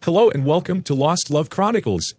Hello and welcome to Lost Love Chronicles.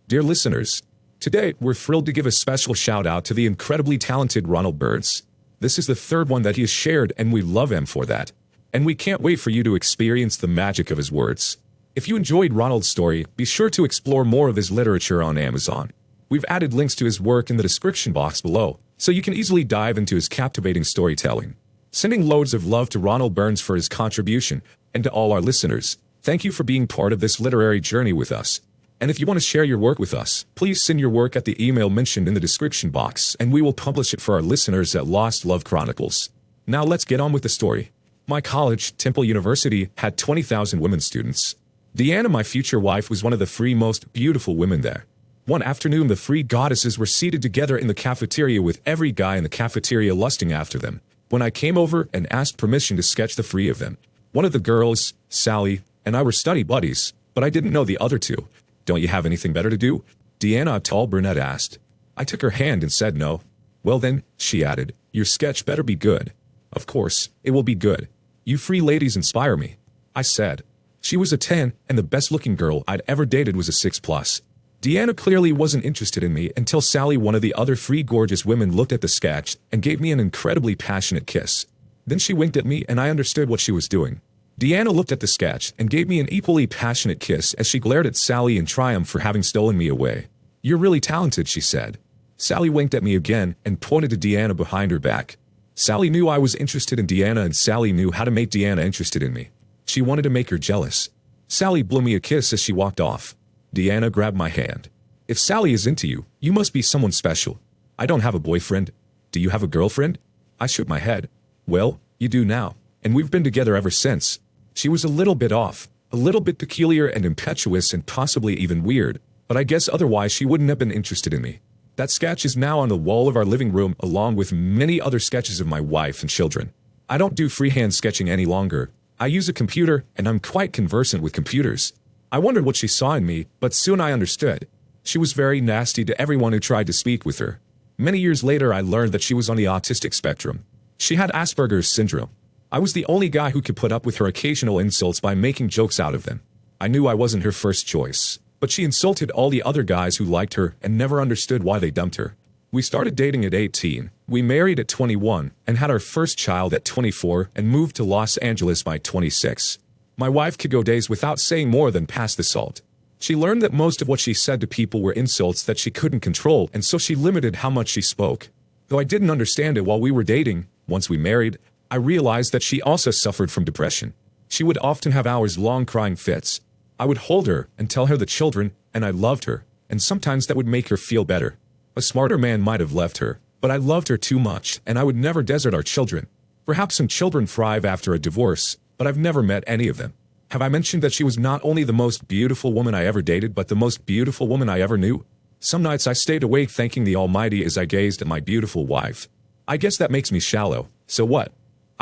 Dear listeners, today we're thrilled to give a special shout out to the incredibly talented Ronald Burns. This is the third one that he has shared and we love him for that. And we can't wait for you to experience the magic of his words. If you enjoyed Ronald's story, be sure to explore more of his literature on Amazon. We've added links to his work in the description box below, so you can easily dive into his captivating storytelling. Sending loads of love to Ronald Burns for his contribution, and to all our listeners. Thank you for being part of this literary journey with us. And if you want to share your work with us, please send your work at the email mentioned in the description box and we will publish it for our listeners at Lost Love Chronicles. Now let's get on with the story. My college, Temple University, had 20,000 women students. Deanna, my future wife, was one of the three most beautiful women there. One afternoon, the three goddesses were seated together in the cafeteria with every guy in the cafeteria lusting after them. When I came over and asked permission to sketch the three of them, one of the girls, Sally, and I were study buddies, but I didn't know the other two. Don't you have anything better to do? Deanna, a tall brunette, asked. I took her hand and said no. Well then, she added, your sketch better be good. Of course, it will be good. You three ladies inspire me, I said. She was a 10, and the best-looking girl I'd ever dated was a 6+. Deanna clearly wasn't interested in me until Sally, one of the other three gorgeous women, looked at the sketch and gave me an incredibly passionate kiss. Then she winked at me and I understood what she was doing. Deanna looked at the sketch and gave me an equally passionate kiss as she glared at Sally in triumph for having stolen me away. You're really talented, she said. Sally winked at me again and pointed to Deanna behind her back. Sally knew I was interested in Deanna and Sally knew how to make Deanna interested in me. She wanted to make her jealous. Sally blew me a kiss as she walked off. Deanna grabbed my hand. If Sally is into you, you must be someone special. I don't have a boyfriend. Do you have a girlfriend? I shook my head. Well, you do now, and we've been together ever since. She was a little bit off, a little bit peculiar and impetuous and possibly even weird, but I guess otherwise she wouldn't have been interested in me. That sketch is now on the wall of our living room along with many other sketches of my wife and children. I don't do freehand sketching any longer. I use a computer and I'm quite conversant with computers. I wondered what she saw in me, but soon I understood. She was very nasty to everyone who tried to speak with her. Many years later I learned that she was on the autistic spectrum. She had Asperger's syndrome. I was the only guy who could put up with her occasional insults by making jokes out of them. I knew I wasn't her first choice, but she insulted all the other guys who liked her and never understood why they dumped her. We started dating at 18, we married at 21, and had our first child at 24 and moved to Los Angeles by 26. My wife could go days without saying more than pass the salt. She learned that most of what she said to people were insults that she couldn't control, and so she limited how much she spoke. Though I didn't understand it while we were dating, once we married, I realized that she also suffered from depression. She would often have hours-long crying fits. I would hold her and tell her the children, and I loved her, and sometimes that would make her feel better. A smarter man might have left her, but I loved her too much, and I would never desert our children. Perhaps some children thrive after a divorce, but I've never met any of them. Have I mentioned that she was not only the most beautiful woman I ever dated, but the most beautiful woman I ever knew? Some nights I stayed awake thanking the Almighty as I gazed at my beautiful wife. I guess that makes me shallow, so what?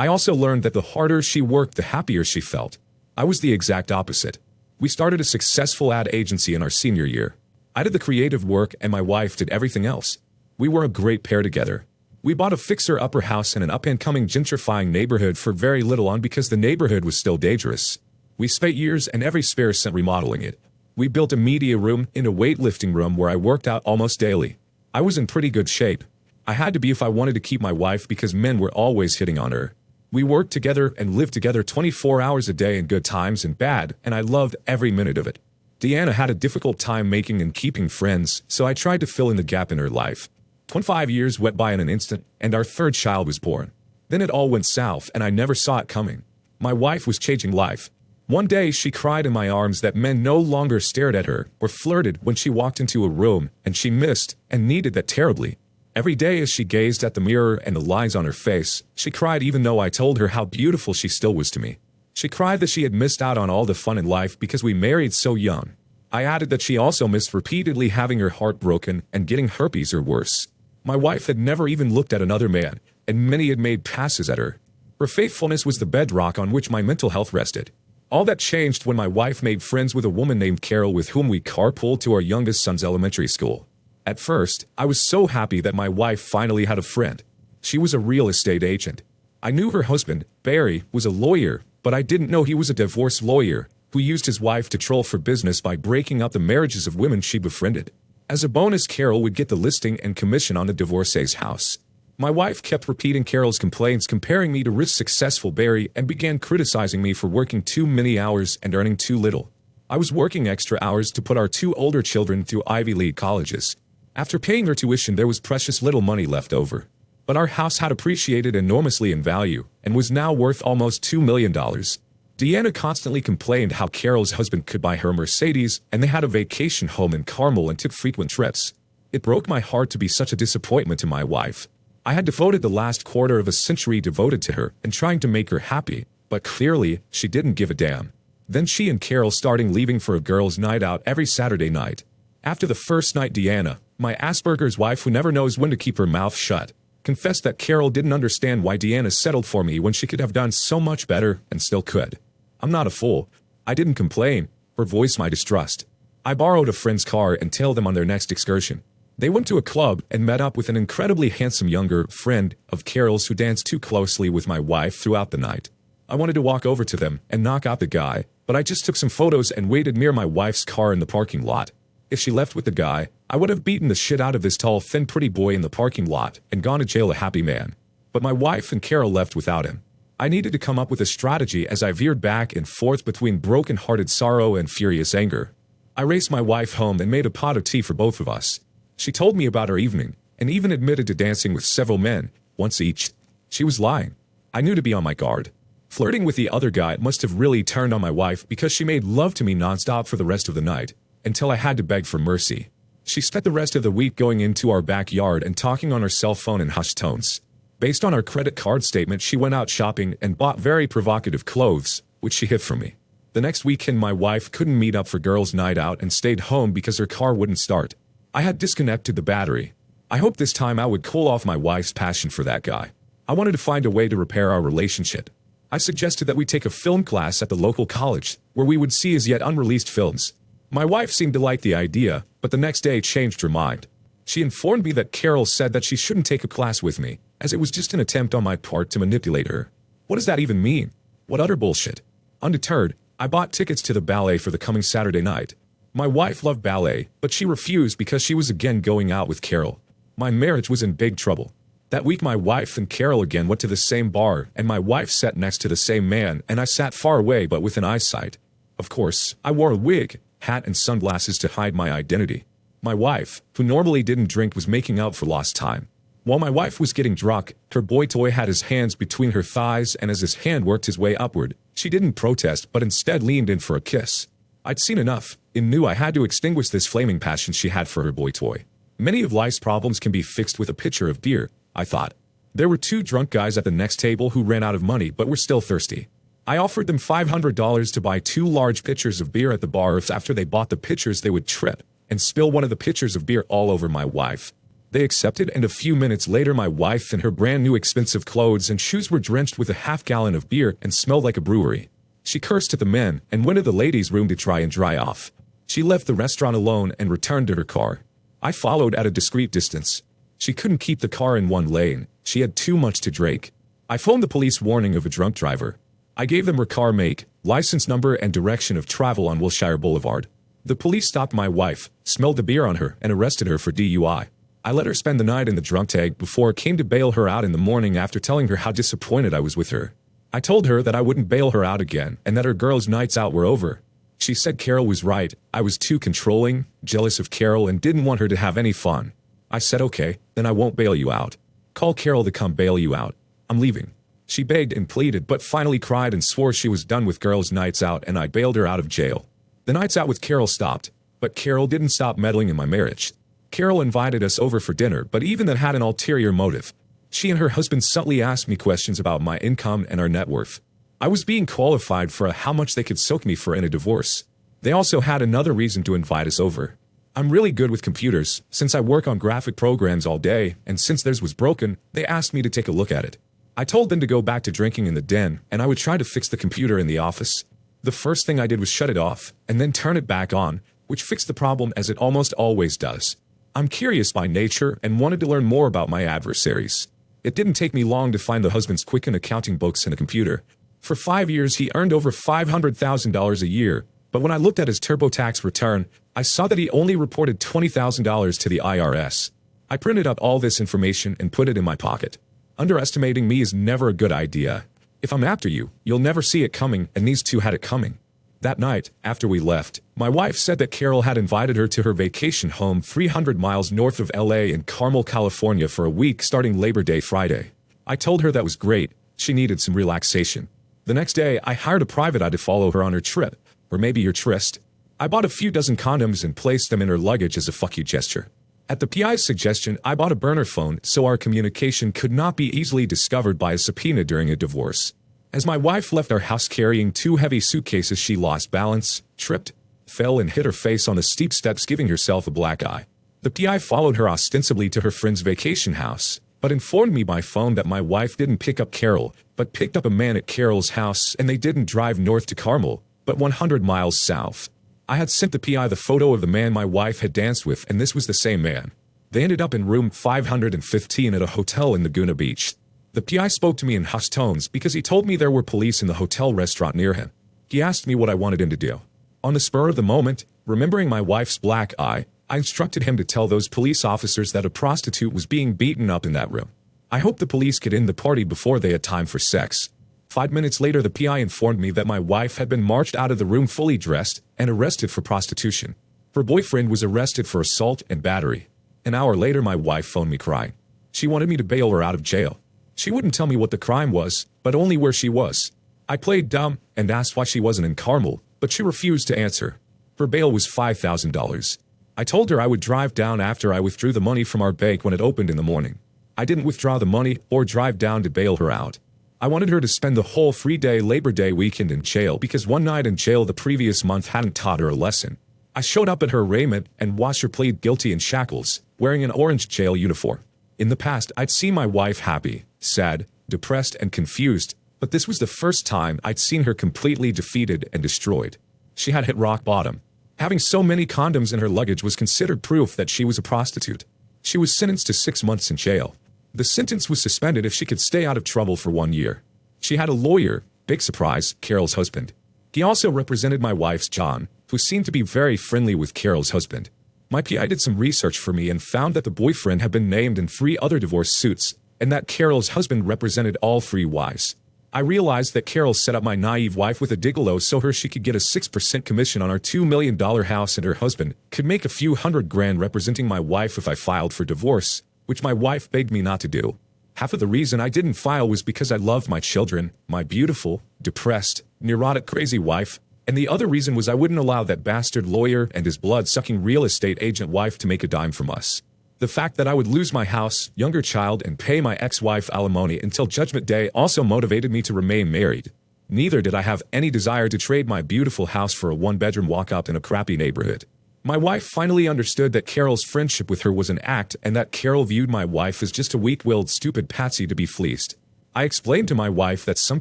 I also learned that the harder she worked, the happier she felt. I was the exact opposite. We started a successful ad agency in our senior year. I did the creative work and my wife did everything else. We were a great pair together. We bought a fixer-upper house in an up-and-coming gentrifying neighborhood for very little on because the neighborhood was still dangerous. We spent years and every spare cent remodeling it. We built a media room and a weightlifting room where I worked out almost daily. I was in pretty good shape. I had to be if I wanted to keep my wife because men were always hitting on her. We worked together and lived together 24 hours a day in good times and bad, and I loved every minute of it. Deanna had a difficult time making and keeping friends, so I tried to fill in the gap in her life. 25 years went by in an instant, and our third child was born. Then it all went south, and I never saw it coming. My wife was changing life. One day she cried in my arms that men no longer stared at her or flirted when she walked into a room, and she missed and needed that terribly. Every day as she gazed at the mirror and the lines on her face, she cried even though I told her how beautiful she still was to me. She cried that she had missed out on all the fun in life because we married so young. I added that she also missed repeatedly having her heart broken and getting herpes or worse. My wife had never even looked at another man, and many had made passes at her. Her faithfulness was the bedrock on which my mental health rested. All that changed when my wife made friends with a woman named Carol with whom we carpooled to our youngest son's elementary school. At first, I was so happy that my wife finally had a friend. She was a real estate agent. I knew her husband, Barry, was a lawyer, but I didn't know he was a divorce lawyer. who used his wife to troll for business by breaking up the marriages of women she befriended. As a bonus, Carol would get the listing and commission on the divorcee's house. My wife kept repeating Carol's complaints, comparing me to rich, successful Barry, and began criticizing me for working too many hours and earning too little. I was working extra hours to put our two older children through Ivy League colleges. After paying their tuition, there was precious little money left over. But our house had appreciated enormously in value and was now worth almost $2 million. Deanna constantly complained how Carol's husband could buy her Mercedes, and they had a vacation home in Carmel and took frequent trips. It broke my heart to be such a disappointment to my wife. I had devoted the last quarter of a century devoted to her and trying to make her happy, but clearly she didn't give a damn. Then she and Carol started leaving for a girls' night out every Saturday night. After the first night, Deanna, my Asperger's wife who never knows when to keep her mouth shut, confessed that Carol didn't understand why Deanna settled for me when she could have done so much better and still could. I'm not a fool. I didn't complain or voice my distrust. I borrowed a friend's car and tailed them on their next excursion. They went to a club and met up with an incredibly handsome younger friend of Carol's who danced too closely with my wife throughout the night. I wanted to walk over to them and knock out the guy, but I just took some photos and waited near my wife's car in the parking lot. If she left with the guy, I would have beaten the shit out of this tall, thin, pretty boy in the parking lot and gone to jail a happy man. But my wife and Carol left without him. I needed to come up with a strategy as I veered back and forth between broken-hearted sorrow and furious anger. I raced my wife home and made a pot of tea for both of us. She told me about her evening, and even admitted to dancing with several men, once each. She was lying. I knew to be on my guard. Flirting with the other guy must have really turned on my wife because she made love to me nonstop for the rest of the night, until I had to beg for mercy. She spent the rest of the week going into our backyard and talking on her cell phone in hushed tones. Based on our credit card statement, she went out shopping and bought very provocative clothes, which she hid from me. The next weekend, my wife couldn't meet up for girls' night out and stayed home because her car wouldn't start. I had disconnected the battery. I hoped this time I would cool off my wife's passion for that guy. I wanted to find a way to repair our relationship. I suggested that we take a film class at the local college, where we would see as yet unreleased films. My wife seemed to like the idea, but the next day changed her mind. She informed me that Carol said that she shouldn't take a class with me, as it was just an attempt on my part to manipulate her. What does that even mean? What utter bullshit. Undeterred, I bought tickets to the ballet for the coming Saturday night. My wife loved ballet, but she refused because she was again going out with Carol. My marriage was in big trouble. That week my wife and Carol again went to the same bar, and my wife sat next to the same man, and I sat far away but within eyesight. Of course, I wore a wig, hat and sunglasses to hide my identity. My wife, who normally didn't drink, was making up for lost time. While my wife was getting drunk, her boy toy had his hands between her thighs, and as his hand worked his way upward, she didn't protest but instead leaned in for a kiss. I'd seen enough, and knew I had to extinguish this flaming passion she had for her boy toy. Many of life's problems can be fixed with a pitcher of beer, I thought. There were two drunk guys at the next table who ran out of money but were still thirsty. I offered them $500 to buy 2 large pitchers of beer at the bar if after they bought the pitchers they would trip and spill one of the pitchers of beer all over my wife. They accepted, and a few minutes later my wife in her brand new expensive clothes and shoes were drenched with a half-gallon of beer and smelled like a brewery. She cursed at the men and went to the ladies' room to try and dry off. She left the restaurant alone and returned to her car. I followed at a discreet distance. She couldn't keep the car in one lane. She had too much to drink. I phoned the police warning of a drunk driver. I gave them her car make, license number and direction of travel on Wilshire Boulevard. The police stopped my wife, smelled the beer on her, and arrested her for DUI. I let her spend the night in the drunk tank before I came to bail her out in the morning after telling her how disappointed I was with her. I told her that I wouldn't bail her out again and that her girls' nights out were over. She said Carol was right. I was too controlling, jealous of Carol, and didn't want her to have any fun. I said, okay, then I won't bail you out. Call Carol to come bail you out. I'm leaving. She begged and pleaded but finally cried and swore she was done with girls' nights out, and I bailed her out of jail. The nights out with Carol stopped, but Carol didn't stop meddling in my marriage. Carol invited us over for dinner, but even that had an ulterior motive. She and her husband subtly asked me questions about my income and our net worth. I was being qualified for how much they could soak me for in a divorce. They also had another reason to invite us over. I'm really good with computers, since I work on graphic programs all day, and since theirs was broken, they asked me to take a look at it. I told them to go back to drinking in the den, and I would try to fix the computer in the office. The first thing I did was shut it off, and then turn it back on, which fixed the problem as it almost always does. I'm curious by nature and wanted to learn more about my adversaries. It didn't take me long to find the husband's Quicken accounting books and a computer. For 5 years he earned over $500,000 a year, but when I looked at his TurboTax return, I saw that he only reported $20,000 to the IRS. I printed out all this information and put it in my pocket. Underestimating me is never a good idea. If I'm after you, you'll never see it coming, and these two had it coming. That night, after we left, my wife said that Carol had invited her to her vacation home 300 miles north of LA in Carmel, California for a week starting Labor Day Friday. I told her that was great, she needed some relaxation. The next day, I hired a private eye to follow her on her trip, or maybe her tryst. I bought a few dozen condoms and placed them in her luggage as a fuck you gesture. At the PI's suggestion, I bought a burner phone so our communication could not be easily discovered by a subpoena during a divorce. As my wife left our house carrying 2 heavy suitcases, she lost balance, tripped, fell and hit her face on the steep steps, giving herself a black eye. The PI followed her ostensibly to her friend's vacation house, but informed me by phone that my wife didn't pick up Carol, but picked up a man at Carol's house, and they didn't drive north to Carmel, but 100 miles south. I had sent the PI the photo of the man my wife had danced with, and this was the same man. They ended up in room 515 at a hotel in Laguna Beach. The PI spoke to me in hushed tones because he told me there were police in the hotel restaurant near him. He asked me what I wanted him to do. On the spur of the moment, remembering my wife's black eye, I instructed him to tell those police officers that a prostitute was being beaten up in that room. I hoped the police could end the party before they had time for sex. 5 minutes later, the PI informed me that my wife had been marched out of the room fully dressed and arrested for prostitution. Her boyfriend was arrested for assault and battery. An hour later, my wife phoned me crying. She wanted me to bail her out of jail. She wouldn't tell me what the crime was, but only where she was. I played dumb and asked why she wasn't in Carmel, but she refused to answer. Her bail was $5,000. I told her I would drive down after I withdrew the money from our bank when it opened in the morning. I didn't withdraw the money or drive down to bail her out. I wanted her to spend the whole 3-day Labor Day weekend in jail because one night in jail the previous month hadn't taught her a lesson. I showed up at her arraignment and watched her plead guilty in shackles, wearing an orange jail uniform. In the past, I'd seen my wife happy, sad, depressed, and confused, but this was the first time I'd seen her completely defeated and destroyed. She had hit rock bottom. Having so many condoms in her luggage was considered proof that she was a prostitute. She was sentenced to 6 months in jail. The sentence was suspended if she could stay out of trouble for 1 year. She had a lawyer, big surprise, Carol's husband. He also represented my wife's John, who seemed to be very friendly with Carol's husband. My PI did some research for me and found that the boyfriend had been named in 3 other divorce suits, and that Carol's husband represented all 3 wives. I realized that Carol set up my naive wife with a gigolo so she could get a 6% commission on our $2 million house, and her husband could make a few $100,000 representing my wife if I filed for divorce, which my wife begged me not to do. Half of the reason I didn't file was because I loved my children, my beautiful, depressed, neurotic crazy wife, and the other reason was I wouldn't allow that bastard lawyer and his blood-sucking real estate agent wife to make a dime from us. The fact that I would lose my house, younger child, and pay my ex-wife alimony until Judgment Day also motivated me to remain married. Neither did I have any desire to trade my beautiful house for a 1-bedroom walkout in a crappy neighborhood. My wife finally understood that Carol's friendship with her was an act and that Carol viewed my wife as just a weak-willed stupid patsy to be fleeced. I explained to my wife that some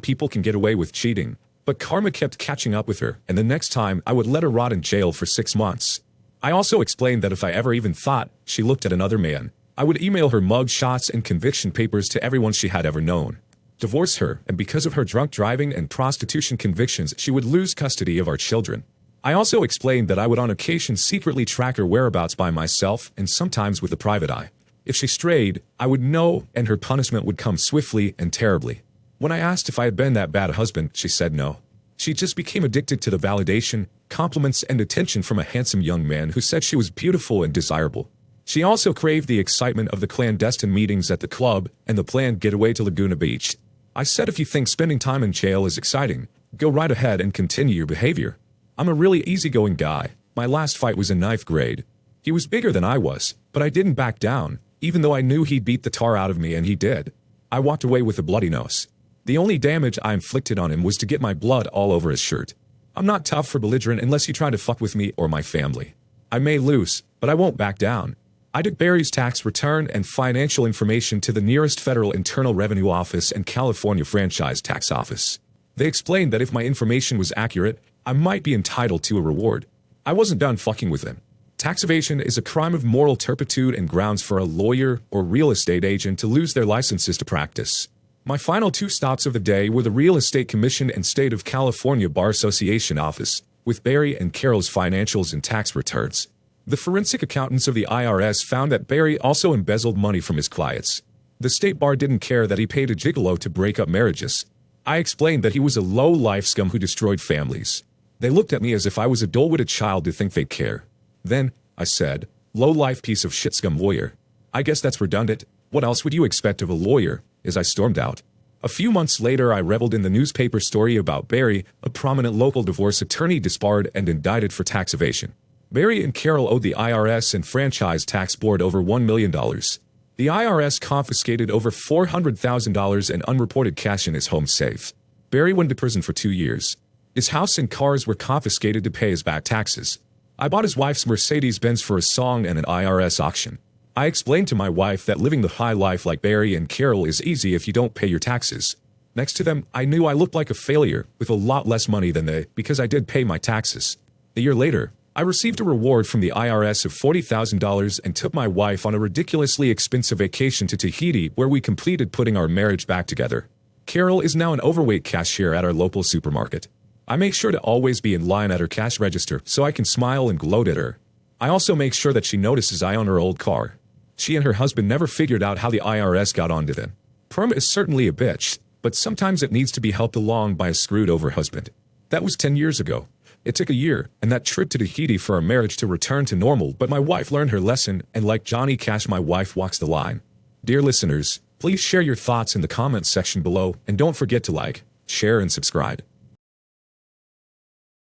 people can get away with cheating, but karma kept catching up with her, and the next time I would let her rot in jail for 6 months. I also explained that if I ever even thought she looked at another man, I would email her mug shots and conviction papers to everyone she had ever known. Divorce her, and because of her drunk driving and prostitution convictions, she would lose custody of our children. I also explained that I would on occasion secretly track her whereabouts by myself and sometimes with a private eye. If she strayed, I would know, and her punishment would come swiftly and terribly. When I asked if I had been that bad a husband, she said no. She just became addicted to the validation, compliments, and attention from a handsome young man who said she was beautiful and desirable. She also craved the excitement of the clandestine meetings at the club and the planned getaway to Laguna Beach. I said if you think spending time in jail is exciting, go right ahead and continue your behavior. I'm a really easygoing guy. My last fight was in 9th grade. He was bigger than I was, but I didn't back down, even though I knew he'd beat the tar out of me, and he did. I walked away with a bloody nose. The only damage I inflicted on him was to get my blood all over his shirt. I'm not tough or belligerent unless you try to fuck with me or my family. I may lose, but I won't back down. I took Barry's tax return and financial information to the nearest federal Internal Revenue Office and California Franchise Tax Office. They explained that if my information was accurate, I might be entitled to a reward. I wasn't done fucking with him. Tax evasion is a crime of moral turpitude and grounds for a lawyer or real estate agent to lose their licenses to practice. My final two stops of the day were the Real Estate Commission and State of California Bar Association office, with Barry and Carol's financials and tax returns. The forensic accountants of the IRS found that Barry also embezzled money from his clients. The state bar didn't care that he paid a gigolo to break up marriages. I explained that he was a low-life scum who destroyed families. They looked at me as if I was a dull-witted child to think they'd care. Then, I said, low-life piece of shit scum lawyer. I guess that's redundant. What else would you expect of a lawyer? As I stormed out. A few months later, I reveled in the newspaper story about Barry, a prominent local divorce attorney disbarred and indicted for tax evasion. Barry and Carol owed the IRS and Franchise Tax Board over $1 million. The IRS confiscated over $400,000 in unreported cash in his home safe. Barry went to prison for 2 years. His house and cars were confiscated to pay his back taxes. I bought his wife's Mercedes-Benz for a song and an IRS auction. I explained to my wife that living the high life like Barry and Carol is easy if you don't pay your taxes. Next to them, I knew I looked like a failure, with a lot less money than they, because I did pay my taxes. A year later, I received a reward from the IRS of $40,000 and took my wife on a ridiculously expensive vacation to Tahiti where we completed putting our marriage back together. Carol is now an overweight cashier at our local supermarket. I make sure to always be in line at her cash register so I can smile and gloat at her. I also make sure that she notices I own her old car. She and her husband never figured out how the IRS got onto them. Perma is certainly a bitch, but sometimes it needs to be helped along by a screwed-over husband. That was 10 years ago. It took a year, and that trip to Tahiti for our marriage to return to normal, but my wife learned her lesson, and like Johnny Cash, my wife walks the line. Dear listeners, please share your thoughts in the comments section below, and don't forget to like, share, and subscribe.